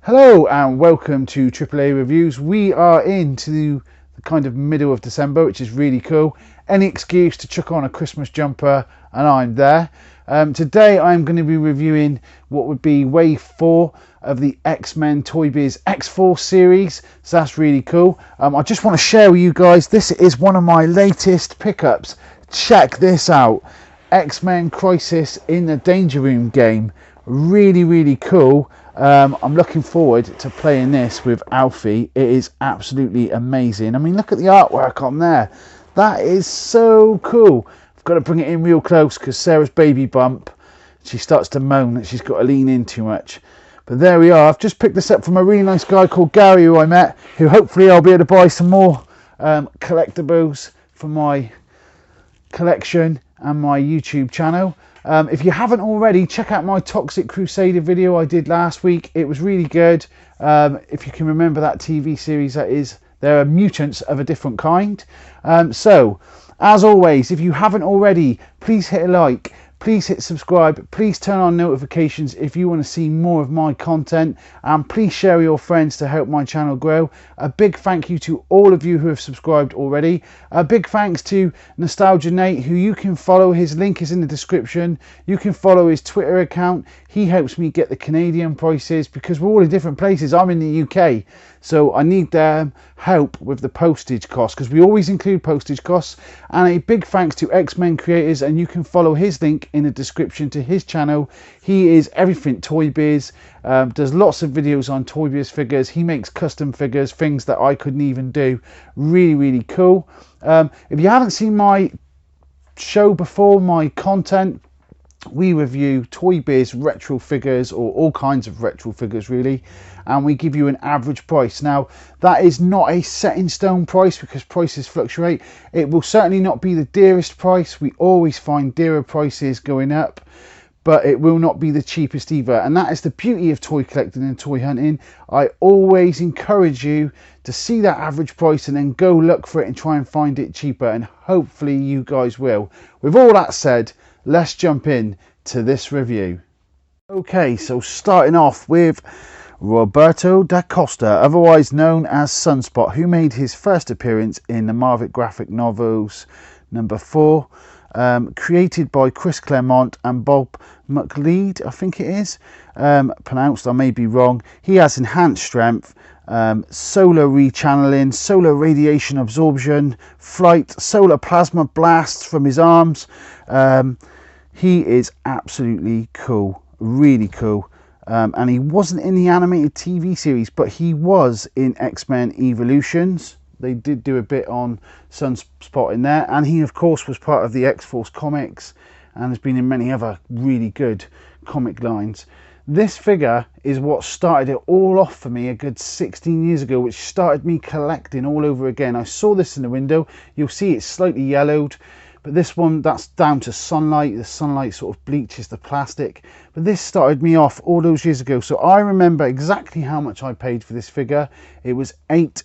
Hello and welcome to AAA Reviews. We are into the kind of middle of December, which is really cool. Any excuse to chuck on a Christmas jumper and I'm there. Today I'm going to be reviewing what would be wave 4 of the X-Men Toybiz X-Force series. So that's really cool. I just want to share with you guys, this is one of my latest pickups. Check this out. X-Men Crisis in the Danger Room game. Really cool. I'm looking forward to playing this with Alfie. It is absolutely amazing. I mean, look at the artwork on there. That is so cool. I've got to bring it in real close because Sarah's baby bump, she starts to moan that she's got to lean in too much. But there we are. I've just picked this up from a really nice guy called Gary who I met, who hopefully I'll be able to buy some more collectibles for my collection and my YouTube channel. If you haven't already, check out my Toxic Crusader video I did last week. It was really good. If you can remember that TV series, that is, there are mutants of a different kind. So, as always, if you haven't already, please hit a like. Please hit subscribe, please turn on notifications if you want to see more of my content, and please share with your friends to help my channel grow. A big thank you to all of you who have subscribed already. A big thanks to Nostalgia Nate, who you can follow. His link is in the description. You can follow his Twitter account. He helps me get the Canadian prices because we're all in different places. I'm in the UK, so I need their help with the postage costs because we always include postage costs. And a big thanks to X-Men Creators, and you can follow his link in the description to his channel. He is everything Toybiz, does lots of videos on Toybiz figures. He makes custom figures, things that I couldn't even do. Really cool. If you haven't seen my show before, my content, we review Toybiz retro figures, or all kinds of retro figures really, and we give you an average price. Now that is not a set in stone price because prices fluctuate. It will certainly not be the dearest price. We always find dearer prices going up, but it will not be the cheapest either, and that is the beauty of toy collecting and toy hunting. I always encourage you to see that average price and then go look for it and try and find it cheaper, and hopefully you guys will. With all that said, let's jump in to this review. Okay, so starting off with Roberto da Costa, otherwise known as Sunspot, who made his first appearance in the Marvel graphic novels number 4, created by Chris Claremont and Bob McLeod, I think it is pronounced, I may be wrong. He has enhanced strength, solar rechanneling, solar radiation absorption, flight, solar plasma blasts from his arms. He is absolutely cool, really cool. And he wasn't in the animated TV series, but he was in X-Men Evolutions. They did do a bit on Sunspot in there, and he of course was part of the X-Force comics and has been in many other really good comic lines. This figure is what started it all off for me a good 16 years ago, which started me collecting all over again. I saw this in the window. You'll see it's slightly yellowed, but this one, that's down to sunlight. The sunlight sort of bleaches the plastic, but this started me off all those years ago. So I remember exactly how much I paid for this figure. It was £8.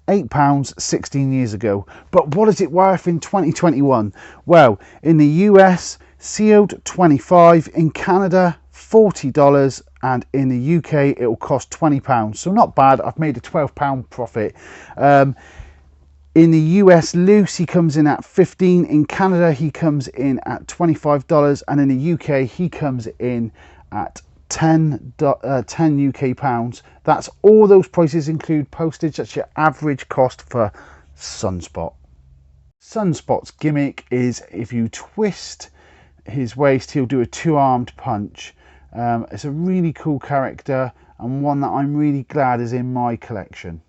£8 16 years ago. But what is it worth in 2021? Well, in the US, sealed $25, in Canada $40, and in the UK it will cost £20. So not bad. I've made a £12 profit. In the US, loose, he comes in at $15. In Canada, he comes in at $25, and in the UK, he comes in at 10 UK pounds. That's all those prices include postage. That's your average cost for Sunspot. Sunspot's gimmick is if you twist his waist, he'll do a two-armed punch. It's a really cool character and one that I'm really glad is in my collection.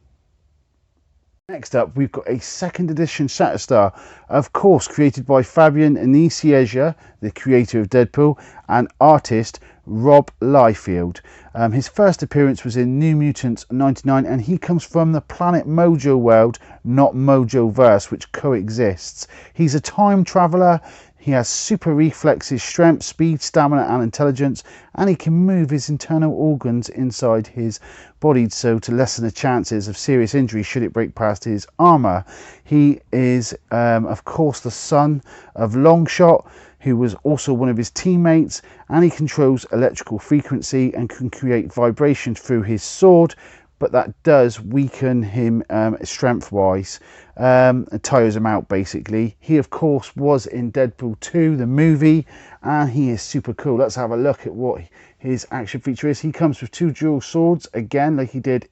Next up, we've got a second edition Shatterstar, of course created by Fabian Nicieza, the creator of Deadpool, and artist Rob Liefeld. His first appearance was in New Mutants 99, and he comes from the Planet Mojo world, not Mojo verse, which coexists. He's a time traveller. He has super reflexes, strength, speed, stamina and intelligence, and he can move his internal organs inside his body so to lessen the chances of serious injury should it break past his armour. He is of course the son of Longshot, who was also one of his teammates, and he controls electrical frequency and can create vibration through his sword, but that does weaken him strength wise, tires him out basically. He of course was in Deadpool 2 the movie, and he is super cool. Let's have a look at what his action feature is. He comes with 2 dual swords again, like he did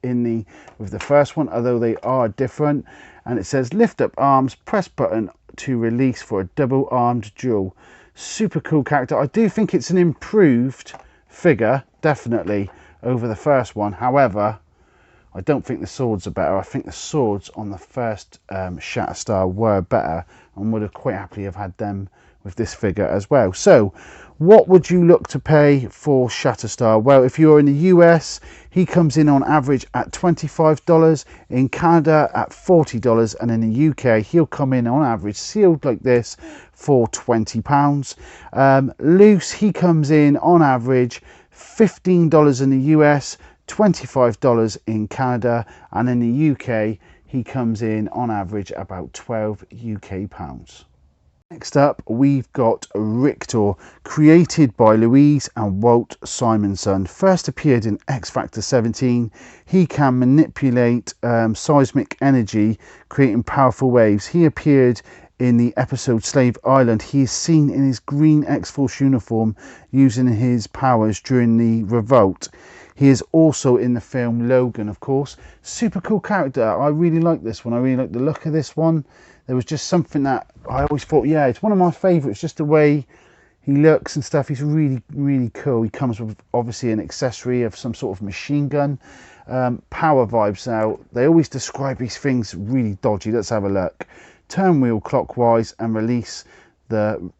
with the first one, although they are different. And it says lift up arms, press button to release for a double armed duel. Super cool character. I do think it's an improved figure, definitely, over the first one. However, I don't think the swords are better. I think the swords on the first Shatterstar were better, and would have quite happily have had them with this figure as well. So what would you look to pay for Shatterstar? Well, if you're in the US, he comes in on average at $25, in Canada at $40, and in the UK he'll come in on average sealed like this for £20. Loose, he comes in on average $15 in the US, $25 in Canada, and in the UK he comes in on average about 12 UK pounds. Next up, we've got Rictor, created by Louise and Walt Simonson. First appeared in X Factor 17. He can manipulate seismic energy, creating powerful waves. He appeared in the episode Slave Island. He is seen in his green X-Force uniform using his powers during the revolt. He is also in the film Logan, of course. Super cool character. I really like this one. I really like the look of this one. There was just something that I always thought, yeah, it's one of my favourites, just the way he looks and stuff. He's really, really cool. He comes with obviously an accessory of some sort of machine gun. Power vibes now. They always describe these things really dodgy. Let's have a look. Turn wheel clockwise and release to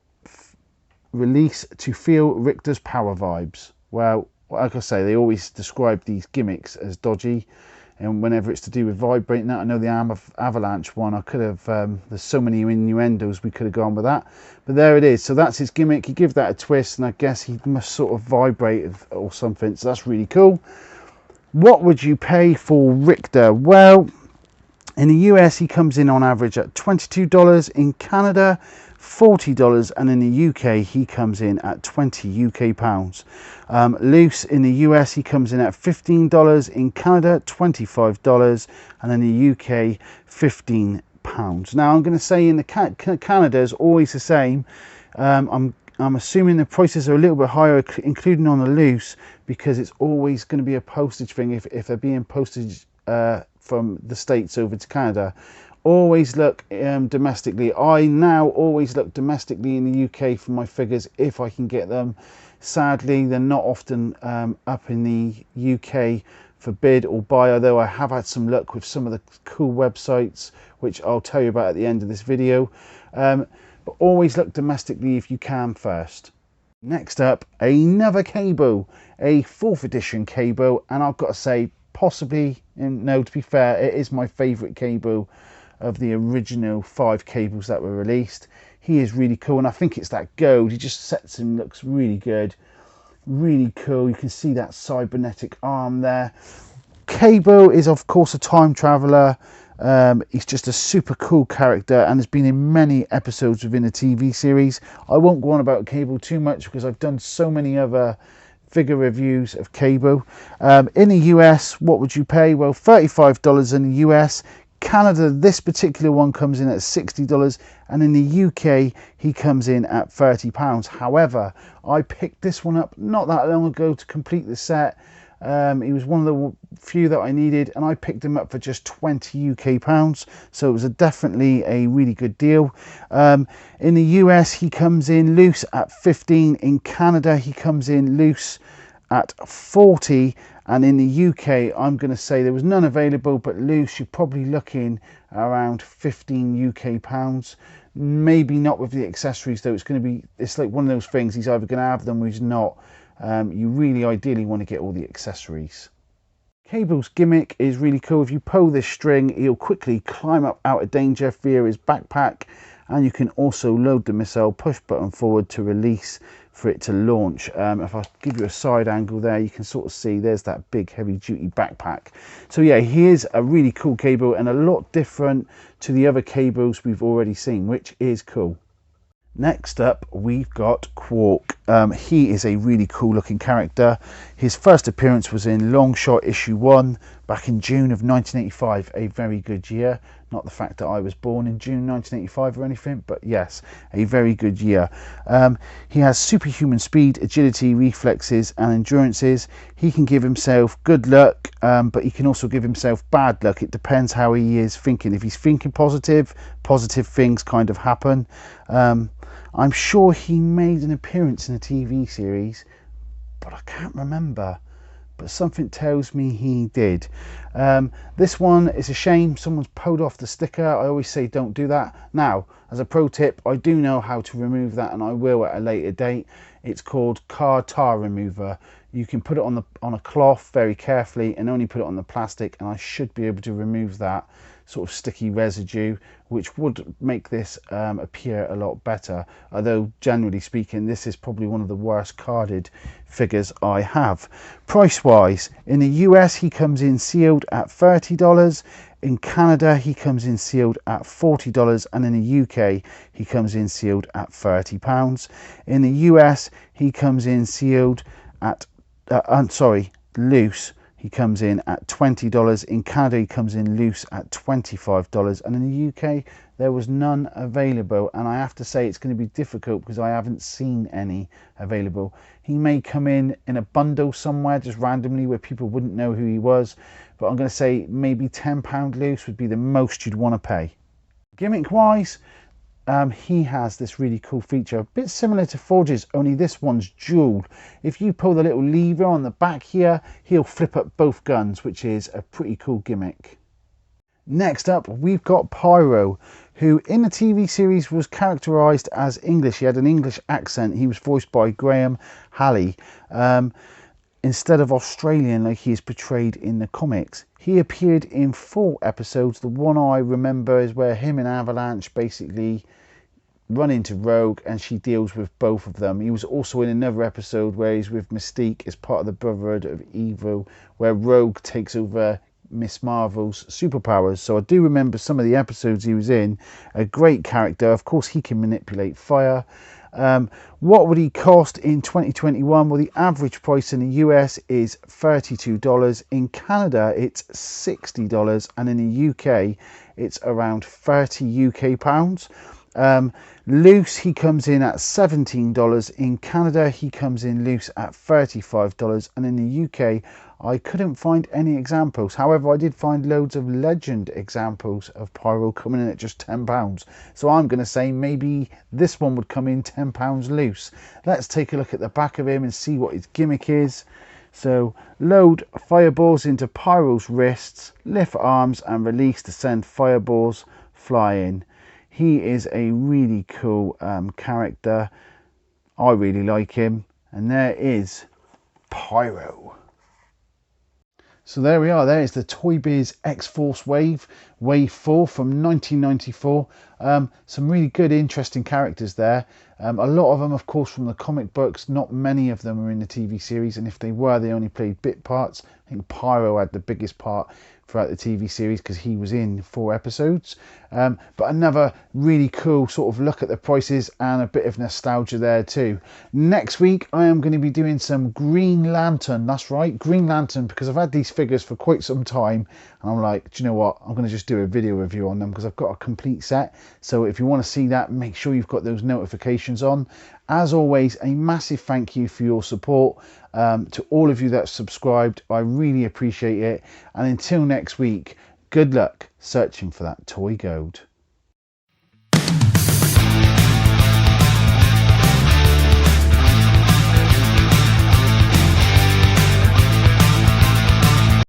feel Rictor's power vibes. Well, like I say, they always describe these gimmicks as dodgy, and whenever it's to do with vibrating that, I know the avalanche one, I could have, there's so many innuendos we could have gone with that, but there it is. So that's his gimmick. You give that a twist and I guess he must sort of vibrate or something, so that's really cool. What would you pay for Rictor? Well, in the US he comes in on average at $22, in Canada $40, and in the UK he comes in at 20 UK pounds. Loose in the US he comes in at $15, in Canada $25, and in the UK £15. Now I'm going to say in the Canada is always the same. I'm assuming the prices are a little bit higher, including on the loose, because it's always going to be a postage thing if they're being posted from the States over to Canada. Always look domestically. I now always look domestically in the UK for my figures if I can get them. Sadly, they're not often up in the UK for bid or buy, although I have had some luck with some of the cool websites, which I'll tell you about at the end of this video. But always look domestically if you can first. Next up, another cable, a 4th edition cable, and I've got to say, possibly, no, to be fair, it is my favourite cable of the original 5 cables that were released. He is really cool, and I think it's that gold. He just sets him, looks really good, really cool. You can see that cybernetic arm there. Cable is of course a time traveler. He's just a super cool character and has been in many episodes within the TV series. I won't go on about Cable too much because I've done so many other figure reviews of Cable. In the US, what would you pay? Well, $35 in the US. Canada, this particular one comes in at $60, and in the UK he comes in at £30. However, I picked this one up not that long ago to complete the set. He was one of the few that I needed, and I picked him up for just 20 UK pounds, so it was definitely a really good deal. In the US he comes in loose at 15, in Canada he comes in loose at 40, and in the UK I'm going to say there was none available, but loose you're probably looking around 15 UK pounds. Maybe not with the accessories though. It's like one of those things, he's either going to have them or he's not. You really ideally want to get all the accessories. Cable's gimmick is really cool. If you pull this string, he'll quickly climb up out of danger via his backpack, and you can also load the missile, push button forward to release for it to launch. If I give you a side angle there, you can sort of see there's that big heavy duty backpack. So yeah, here's a really cool cable and a lot different to the other cables we've already seen, which is cool. Next up, we've got Quark. He is a really cool looking character. His first appearance was in Long Shot issue 1 back in June of 1985, a very good year. Not the fact that I was born in June 1985 or anything, but yes, a very good year. He has superhuman speed, agility, reflexes and endurances. He can give himself good luck, but he can also give himself bad luck. It depends how he is thinking. If he's thinking positive, positive things kind of happen. I'm sure he made an appearance in a TV series, but I can't remember. But something tells me he did. This one is a shame someone's pulled off the sticker. I always say don't do that. Now, as a pro tip, I do know how to remove that, and I will at a later date. It's called car tar remover. You can put it on a cloth very carefully and only put it on the plastic, and I should be able to remove that sort of sticky residue, which would make this appear a lot better. Although generally speaking, this is probably one of the worst carded figures I have. Price wise, in the US he comes in sealed at $30. In Canada he comes in sealed at $40, and in the UK he comes in sealed at £30. In the US he comes in sealed at loose, he comes in at $20. In Canada he comes in loose at $25, and in the UK there was none available, and I have to say it's going to be difficult because I haven't seen any available. He may come in a bundle somewhere just randomly where people wouldn't know who he was, but I'm going to say maybe £10 loose would be the most you'd want to pay. Gimmick wise, he has this really cool feature, a bit similar to Forge's, only this one's dual. If you pull the little lever on the back here, he'll flip up both guns, which is a pretty cool gimmick. Next up, we've got Pyro, who in the TV series was characterised as English. He had an English accent. He was voiced by Graham Halley, instead of Australian like he is portrayed in the comics. He appeared in 4 episodes. The one I remember is where him and Avalanche basically run into Rogue and she deals with both of them. He was also in another episode where he's with Mystique as part of the Brotherhood of Evil, where Rogue takes over Miss Marvel's superpowers. So I do remember some of the episodes he was in. A great character. Of course he can manipulate fire. What would he cost in 2021? Well, the average price in the US is $32. In Canada it's $60, and in the UK it's around 30 UK pounds. Loose he comes in at $17. In Canada he comes in loose at $35, and in the UK I couldn't find any examples. However, I did find loads of legend examples of Pyro coming in at just £10. So I'm going to say maybe this one would come in £10 loose. Let's take a look at the back of him and see what his gimmick is. So load fireballs into Pyro's wrists, lift arms and release to send fireballs flying. He is a really cool character. I really like him. And there is Pyro. So there we are. There is the Toybiz X-Force Wave 4 from 1994. Some really good, interesting characters there. A lot of them, of course, from the comic books. Not many of them are in the TV series, and if they were, they only played bit parts. I think Pyro had the biggest part throughout the TV series because he was in 4 episodes. But another really cool sort of look at the prices and a bit of nostalgia there too. Next week I am going to be doing some Green Lantern. That's right, Green Lantern, because I've had these figures for quite some time and I'm like, do you know what, I'm going to just do a video review on them because I've got a complete set. So if you want to see that, make sure you've got those notifications on. As always, a massive thank you for your support. To all of you that subscribed, I really appreciate it. And until next week, good luck searching for that toy gold.